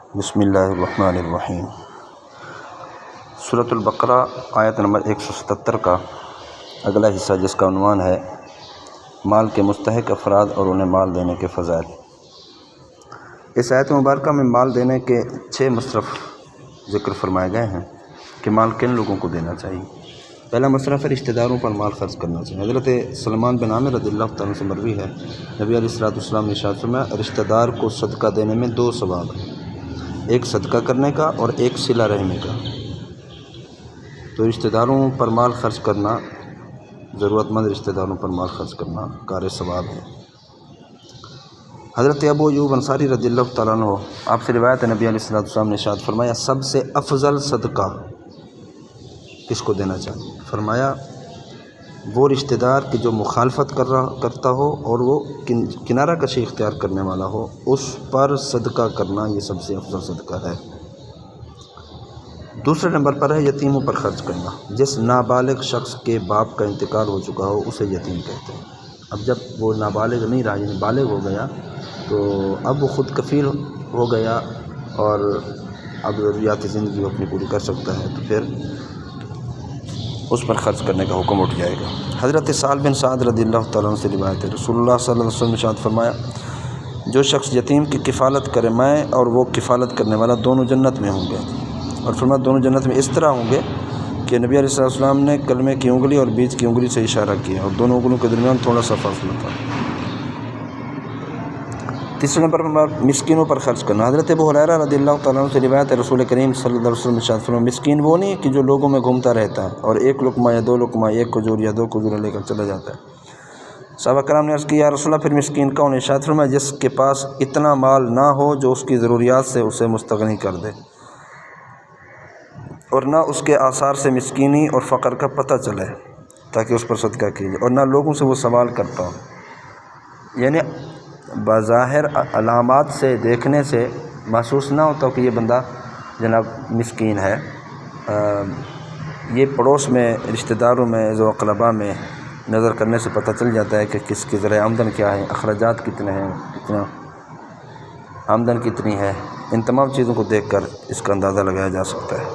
بسم اللہ الرحمن الرحیم۔ سورۃ البقرہ آیت نمبر 177 کا اگلا حصہ، جس کا عنوان ہے مال کے مستحق افراد اور انہیں مال دینے کے فضائل۔ اس آیت مبارکہ میں مال دینے کے 6 مصرف ذکر فرمائے گئے ہیں کہ مال کن لوگوں کو دینا چاہیے۔ پہلا مصرف ہے رشتہ داروں پر مال خرچ کرنا چاہیے۔ حضرت سلمان بن عامر رضی اللہ تعالیٰ سے مروی ہے، نبی علیہ السلام نے ارشاد فرمایا، رشتہ دار کو صدقہ دینے میں 2 ثواب ہیں، ایک صدقہ کرنے کا اور ایک صلہ رحمی کا۔ تو رشتہ داروں پر مال خرچ کرنا، ضرورت مند رشتہ داروں پر مال خرچ کرنا کار ثواب ہے۔ حضرت ابو ایوب انصاری رضی اللہ تعالیٰ عنہ، آپ سے روایت ہے، نبی علیہ السلام نے ارشاد فرمایا، سب سے افضل صدقہ کس کو دینا چاہیے؟ فرمایا، وہ رشتہ دار کہ جو مخالفت کرتا ہو اور وہ کنارہ کشی اختیار کرنے والا ہو، اس پر صدقہ کرنا یہ سب سے افضل صدقہ ہے۔ دوسرے نمبر پر ہے یتیموں پر خرچ کرنا۔ جس نابالغ شخص کے باپ کا انتقال ہو چکا ہو اسے یتیم کہتے ہیں۔ اب جب وہ نابالغ نہیں رہا، یعنی بالغ ہو گیا، تو اب وہ خود کفیل ہو گیا اور اب ضروریات زندگی وہ اپنی پوری کر سکتا ہے، تو پھر اس پر خرچ کرنے کا حکم اٹھ جائے گا۔ حضرت سہل بن سعد رضی اللہ تعالیٰ عنہ سے روایت ہے، رسول اللہ صلی اللہ علیہ وسلم نے ارشاد فرمایا، جو شخص یتیم کی کفالت کرے، میں اور وہ کفالت کرنے والا دونوں جنت میں ہوں گے۔ اور فرمایا دونوں جنت میں اس طرح ہوں گے کہ نبی علیہ السلام نے کلمے کی انگلی اور بیچ کی انگلی سے اشارہ کیا اور دونوں انگلیوں کے درمیان تھوڑا سا فاصلہ تھا۔ تیسرے نمبر پر مسکینوں پر خرچ کرنا۔ حضرت ابو ہریرہ رضی اللہ تعالیٰ عنہ سے روایت ہے، رسول کریم صلی اللہ علیہ وسلم نے ارشاد فرمایا، مسکین وہ نہیں کہ جو لوگوں میں گھومتا رہتا ہے اور ایک لقمہ یا 2 لقمہ، 1 کھجور یا 2 کھجور لے کر چلا جاتا ہے۔ صحابہ کرام نے عرض کیا، یا رسول اللہ، پھر مسکین کون؟ ارشاد فرمایا، جس کے پاس اتنا مال نہ ہو جو اس کی ضروریات سے اسے مستغنی کر دے، اور نہ اس کے آثار سے مسکینی اور فقر کا پتہ چلے تاکہ اس پر صدقہ کیجیے، اور نہ لوگوں سے وہ سوال کرتا ہو، یعنی بظاہر علامات سے دیکھنے سے محسوس نہ ہوتا کہ یہ بندہ جناب مسکین ہے۔ یہ پڑوس میں، رشتہ داروں میں، ذو اقربا میں نظر کرنے سے پتہ چل جاتا ہے کہ کس کی ذرائع آمدن کیا ہے، اخراجات کتنے ہیں، کتنا آمدن کتنی ہے۔ ان تمام چیزوں کو دیکھ کر اس کا اندازہ لگایا جا سکتا ہے۔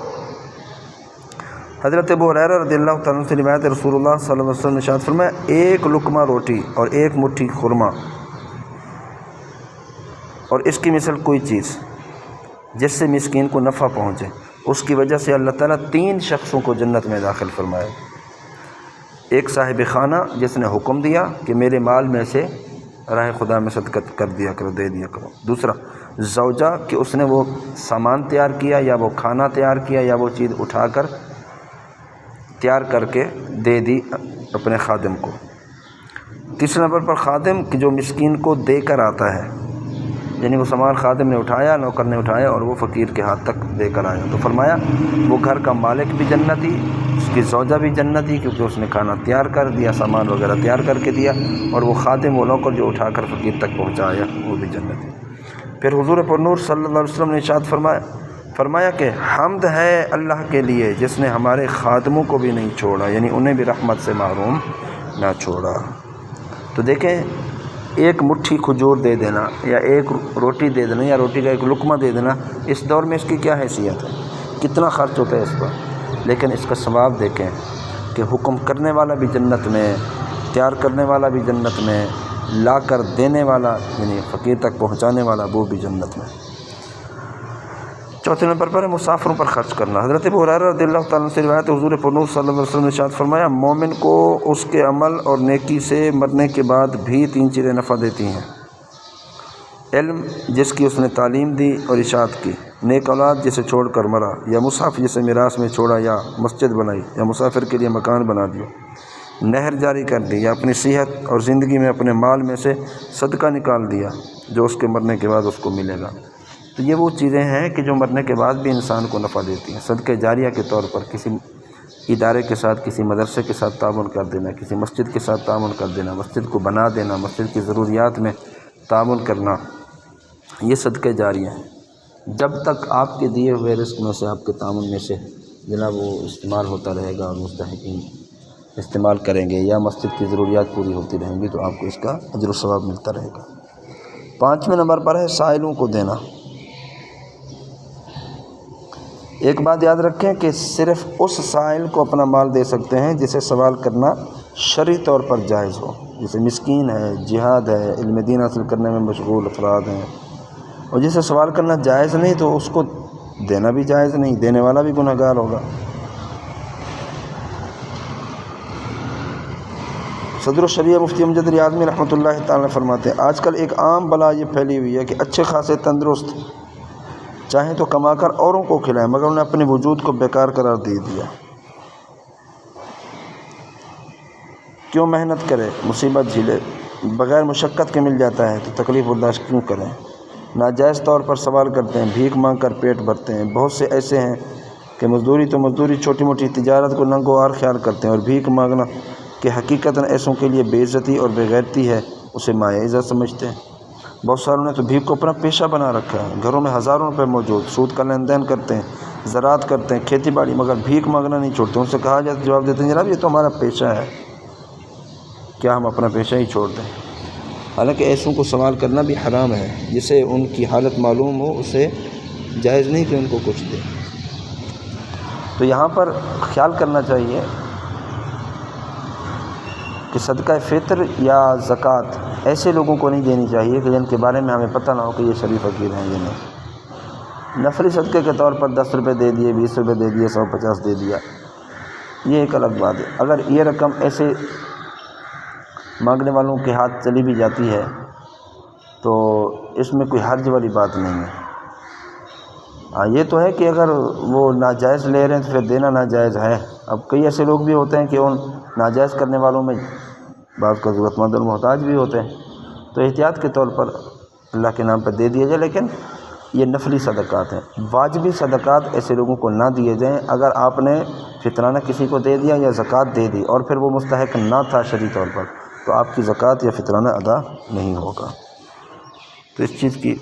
حضرت ابو ہریرہ رضی اللہ تعالیٰ عنہ سے روایت ہے، رسول اللہ صلی اللہ علیہ وسلم نے ارشاد فرمایا، 1 لقمہ روٹی اور 1 مٹھی خرما اور اس کی مثل کوئی چیز جس سے مسکین کو نفع پہنچے، اس کی وجہ سے اللہ تعالیٰ 3 شخصوں کو جنت میں داخل فرمائے۔ ایک صاحب خانہ جس نے حکم دیا کہ میرے مال میں سے راہ خدا میں صدقہ کر دیا کرو، دے دیا کرو۔ دوسرا زوجہ کہ اس نے وہ سامان تیار کیا یا وہ کھانا تیار کیا یا وہ چیز اٹھا کر تیار کر کے دے دی اپنے خادم کو۔ تیسرے نمبر پر خادم کہ جو مسکین کو دے کر آتا ہے، یعنی وہ سامان خادم نے اٹھایا، نوکر نے اٹھایا اور وہ فقیر کے ہاتھ تک دے کر آیا، تو فرمایا وہ گھر کا مالک بھی جنتی، اس کی زوجہ بھی جنتی، کیونکہ اس نے کھانا تیار کر دیا، سامان وغیرہ تیار کر کے دیا، اور وہ خادم، وہ نوکر جو اٹھا کر فقیر تک پہنچایا، وہ بھی جنتی۔ پھر حضور پر نور صلی اللہ علیہ وسلم نے ارشاد فرمایا کہ حمد ہے اللہ کے لیے جس نے ہمارے خادموں کو بھی نہیں چھوڑا، یعنی انہیں بھی رحمت سے محروم نہ چھوڑا۔ تو دیکھیں، 1 مٹھی کھجور دے دینا یا 1 روٹی دے دینا یا روٹی کا 1 لقمہ دے دینا، اس دور میں اس کی کیا حیثیت ہے، کتنا خرچ ہوتا ہے اس پر، لیکن اس کا ثواب دیکھیں کہ حکم کرنے والا بھی جنت میں، تیار کرنے والا بھی جنت میں، لا کر دینے والا یعنی فقیر تک پہنچانے والا وہ بھی جنت میں۔ چوتھے نمبر پر ہے مسافروں پر خرچ کرنا۔ حضرت ابو ہریرہ رضی اللہ تعالیٰ عنہ سے روایت ہے، حضور پر نور صلی اللہ علیہ وسلم نے ارشاد فرمایا، مومن کو اس کے عمل اور نیکی سے مرنے کے بعد بھی 3 چیزیں نفع دیتی ہیں، علم جس کی اس نے تعلیم دی اور اشاعت کی، نیک اولاد جسے چھوڑ کر مرا، یا مصحف جسے میراث میں چھوڑا، یا مسجد بنائی، یا مسافر کے لیے مکان بنا دیا، نہر جاری کر دی، یا اپنی صحت اور زندگی میں اپنے مال میں سے صدقہ نکال دیا جو اس کے مرنے کے بعد اس کو ملے گا۔ تو یہ وہ چیزیں ہیں کہ جو مرنے کے بعد بھی انسان کو نفع دیتی ہیں۔ صدقہ جاریہ کے طور پر کسی ادارے کے ساتھ، کسی مدرسے کے ساتھ تعاون کر دینا، کسی مسجد کے ساتھ تعاون کر دینا، مسجد کو بنا دینا، مسجد کی ضروریات میں تعاون کرنا، یہ صدقہ جاریہ ہیں۔ جب تک آپ کے دیے ہوئے رزق میں سے، آپ کے تعاون میں سے جناب وہ استعمال ہوتا رہے گا اور مستحقین استعمال کریں گے یا مسجد کی ضروریات پوری ہوتی رہیں گی، تو آپ کو اس کا اجر و ثواب ملتا رہے گا۔ 5ویں نمبر پر ہے سائلوں کو دینا۔ ایک بات یاد رکھیں کہ صرف اس سائل کو اپنا مال دے سکتے ہیں جسے سوال کرنا شرعی طور پر جائز ہو، جیسے مسکین ہے، جہاد ہے، علم دین حاصل کرنے میں مشغول افراد ہیں، اور جسے سوال کرنا جائز نہیں تو اس کو دینا بھی جائز نہیں، دینے والا بھی گناہ گار ہوگا۔ صدر الشریعہ مفتی امجد علی اعظمی رحمۃ اللہ تعالی فرماتے ہیں آج کل ایک عام بلا یہ پھیلی ہوئی ہے کہ اچھے خاصے تندرست چاہیں تو کما کر اوروں کو کھلائیں، مگر انہیں اپنے وجود کو بیکار قرار دے دیا۔ کیوں محنت کرے، مصیبت جھیلے، بغیر مشقت کے مل جاتا ہے تو تکلیف برداشت کیوں کریں؟ ناجائز طور پر سوال کرتے ہیں، بھیک مانگ کر پیٹ بھرتے ہیں۔ بہت سے ایسے ہیں کہ مزدوری تو مزدوری، چھوٹی موٹی تجارت کو ننگوار خیال کرتے ہیں، اور بھیک مانگنا کہ حقیقتاً ایسوں کے لیے بے عزتی اور بے غیرتی ہے، اسے مایہ عزت سمجھتے ہیں۔ بہت ساروں نے تو بھیک کو اپنا پیشہ بنا رکھا ہے، گھروں میں ہزاروں روپے موجود، سود کا لین دین کرتے ہیں، زراعت کرتے ہیں، کھیتی باڑی، مگر بھیک مانگنا نہیں چھوڑتے۔ ان سے کہا جائے تو جواب دیتے ہیں جناب یہ تو ہمارا پیشہ ہے، کیا ہم اپنا پیشہ ہی چھوڑ دیں؟ حالانکہ ایسوں کو سوال کرنا بھی حرام ہے، جسے ان کی حالت معلوم ہو اسے جائز نہیں کہ ان کو کچھ دے۔ تو یہاں پر خیال کرنا چاہیے کہ صدقہ فطر یا زکوٰۃ ایسے لوگوں کو نہیں دینی چاہیے کہ جن کے بارے میں ہمیں پتہ نہ ہو کہ یہ شریف فقیر ہیں یا نہیں۔ نفلی صدقے کے طور پر 10 روپے دے دیے، 20 روپے دے دیے، 150 دے دیا، یہ ایک الگ بات ہے۔ اگر یہ رقم ایسے مانگنے والوں کے ہاتھ چلی بھی جاتی ہے تو اس میں کوئی حرج والی بات نہیں ہے۔ ہاں یہ تو ہے کہ اگر وہ ناجائز لے رہے ہیں تو پھر دینا ناجائز ہے۔ اب کئی ایسے لوگ بھی ہوتے ہیں کہ ان ناجائز کرنے والوں میں بعض کا ضرورت مند اور محتاج بھی ہوتے ہیں، تو احتیاط کے طور پر اللہ کے نام پر دے دیا جائے، لیکن یہ نفلی صدقات ہیں۔ واجبی صدقات ایسے لوگوں کو نہ دیے جائیں۔ اگر آپ نے فطرانہ کسی کو دے دیا یا زکوٰۃ دے دی اور پھر وہ مستحق نہ تھا شرعی طور پر، تو آپ کی زکوٰۃ یا فطرانہ ادا نہیں ہوگا۔ تو اس چیز کی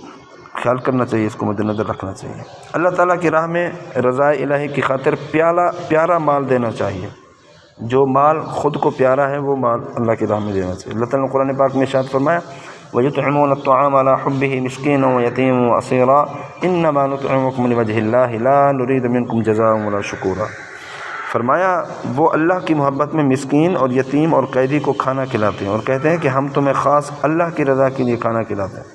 خیال کرنا چاہیے، اس کو مد نظر رکھنا چاہیے۔ اللہ تعالیٰ کی راہ میں رضا الہی کی خاطر پیارا مال دینا چاہیے۔ جو مال خود کو پیارا ہے وہ مال اللہ کی راہ میں دینا چاہیے۔ اللہ تعالیٰ نے قرآن پاک میں ارشاد فرمایا وَيُطْعِمُونَ الطَّعَامَ عَلَىٰ حُبِّهِ مِسْكِينًا وَيَتِيمًا وَأَسِيرًا إِنَّمَا نُطْعِمُكُمْ لِوَجْهِ اللَّهِ لَا نُرِيدُ مِنكُمْ جَزَاءً وَلَا شُكُورًا۔ فرمایا وہ اللہ کی محبت میں مسکین اور یتیم اور قیدی کو کھانا کھلاتے ہیں اور کہتے ہیں کہ ہم تمہیں خاص اللہ کی رضا کے لیے کھانا کھلاتے ہیں،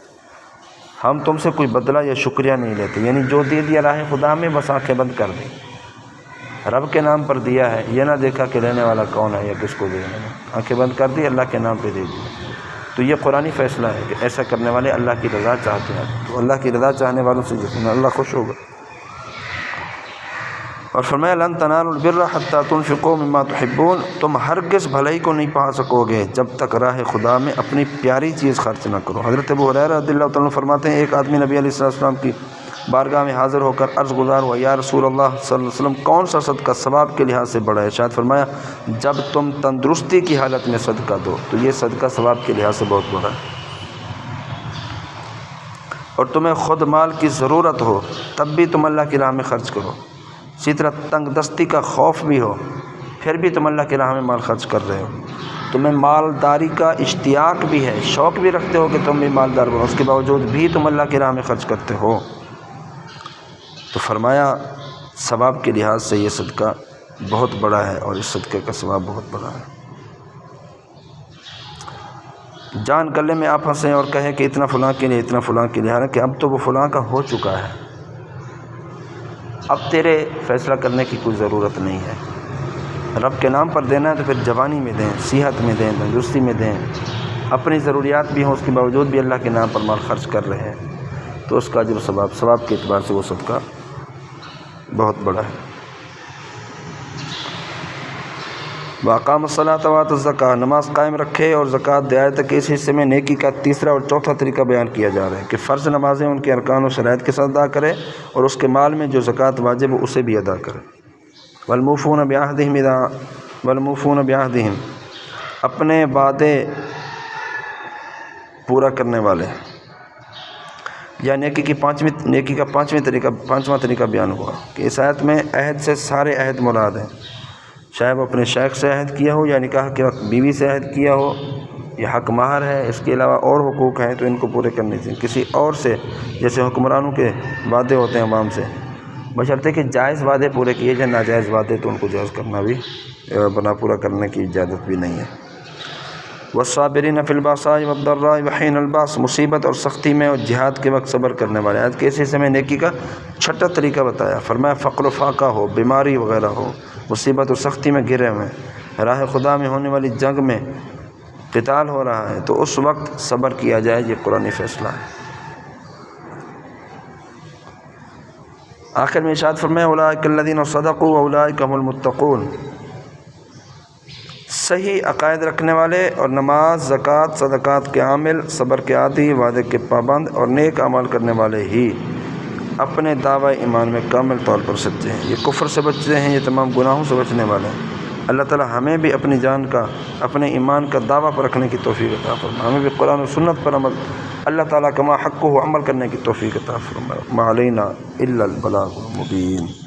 ہم تم سے کوئی بدلہ یا شکریہ نہیں لیتے۔ یعنی جو دے دیا راہ خدا میں بس آنکھیں بند کر دیں، رب کے نام پر دیا ہے، یہ نہ دیکھا کہ لینے والا کون ہے یا کس کو دینا ہے، آنکھیں بند کر دی، اللہ کے نام پہ دے دیا۔ تو یہ قرآنی فیصلہ ہے کہ ایسا کرنے والے اللہ کی رضا چاہتے ہیں، تو اللہ کی رضا چاہنے والوں سے جتنا اللہ خوش ہوگا۔ اور فرمایا لن تنالوا البر حتى تنفقوا مما تحبون، تم ہرگز بھلائی کو نہیں پا سکو گے جب تک راہ خدا میں اپنی پیاری چیز خرچ نہ کرو۔ حضرت ابو ہریرہ رضی اللہ تعالیٰ عنہ فرماتے ہیں ایک آدمی نبی علیہ السلام کی بارگاہ میں حاضر ہو کر عرض گزار ہوا یا رسول اللہ صلی اللہ علیہ وسلم کون سا صدقہ ثواب کے لحاظ سے بڑا ہے؟ شاید فرمایا جب تم تندرستی کی حالت میں صدقہ دو تو یہ صدقہ ثواب کے لحاظ سے بہت بڑا ہے، اور تمہیں خود مال کی ضرورت ہو تب بھی تم اللہ کی راہ میں خرچ کرو، اسی طرح تنگ دستی کا خوف بھی ہو پھر بھی تم اللہ کی راہ میں مال خرچ کر رہے ہو، تمہیں مالداری کا اشتیاق بھی ہے، شوق بھی رکھتے ہو کہ تم بھی مالدار بنو، اس کے باوجود بھی تم اللہ کی راہ میں خرچ کرتے ہو، تو فرمایا ثواب کے لحاظ سے یہ صدقہ بہت بڑا ہے اور اس صدقے کا ثواب بہت بڑا ہے۔ جان گلے میں آپ ہنسیں اور کہیں کہ اتنا فلاں کے لیے، اتنا فلاں کے لیے، حالانکہ اب تو وہ فلاں کا ہو چکا ہے، اب تیرے فیصلہ کرنے کی کوئی ضرورت نہیں ہے۔ رب کے نام پر دینا ہے تو پھر جوانی میں دیں، صحت میں دیں، تندرستی میں دیں، اپنی ضروریات بھی ہوں اس کے باوجود بھی اللہ کے نام پر مال خرچ کر رہے ہیں، تو اس کا جو ثواب کے اعتبار سے وہ صدقہ بہت بڑا ہے۔ وَأَقَامَ الصَّلَاةَ وَآتَى الزَّكَاةَ، نماز قائم رکھے اور زکوٰۃ دے۔ آیت کے اس حصے میں نیکی کا تیسرا اور چوتھا طریقہ بیان کیا جا رہا ہے کہ فرض نمازیں ان کے ارکان و شرائط کے ساتھ ادا کرے اور اس کے مال میں جو زکوٰۃ واجب ہو اسے بھی ادا کرے۔ وَالْمُوفُونَ بِعَهْدِهِمْ، اپنے وعدے پورا کرنے والے، یا نیکی کا پانچواں طریقہ بیان ہوا کہ اس آیت میں عہد سے سارے عہد مراد ہیں، چاہے وہ اپنے شیخ سے عہد کیا ہو یا نکاح کے وقت بیوی سے عہد کیا ہو، یہ حق مہر ہے، اس کے علاوہ اور حقوق ہیں تو ان کو پورے کرنے چاہیے۔ کسی اور سے جیسے حکمرانوں کے وعدے ہوتے ہیں عوام سے، بشرطے کہ جائز وعدے پورے کیے جائیں، ناجائز وعدے تو ان کو جائز کرنا بھی بنا پورا کرنے کی اجازت بھی نہیں ہے۔ والصابرین فی الباساء والضراء وحین الباس، مصیبت اور سختی میں اور جہاد کے وقت صبر کرنے والے۔ آج کے حصے میں نیکی کا چھٹا طریقہ بتایا، فرمایا فقر و فاقہ ہو، بیماری وغیرہ ہو، مصیبت اور سختی میں گرے ہوئے، راہ خدا میں ہونے والی جنگ میں قتال ہو رہا ہے تو اس وقت صبر کیا جائے، یہ قرآنی فیصلہ ہے۔ آخر میں ارشاد فرمایا اولئک الذین صدقوا واولئک هم المتقون، صحیح عقائد رکھنے والے اور نماز، زکوٰۃ، صدقات کے عامل، صبر کے عادی، وعدے کے پابند اور نیک اعمال کرنے والے ہی اپنے دعوی ایمان میں کامل طور پر سچے ہیں، یہ کفر سے بچتے ہیں، یہ تمام گناہوں سے بچنے والے ہیں۔ اللہ تعالی ہمیں بھی اپنی جان کا، اپنے ایمان کا دعویٰ پر رکھنے کی توفیق عطا فرمائے، ہمیں بھی قرآن و سنت پر عمل، اللہ تعالیٰ کما حق کو عمل کرنے کی توفیق عطا فرمائے۔ ما علینا الا البلاغ المبین۔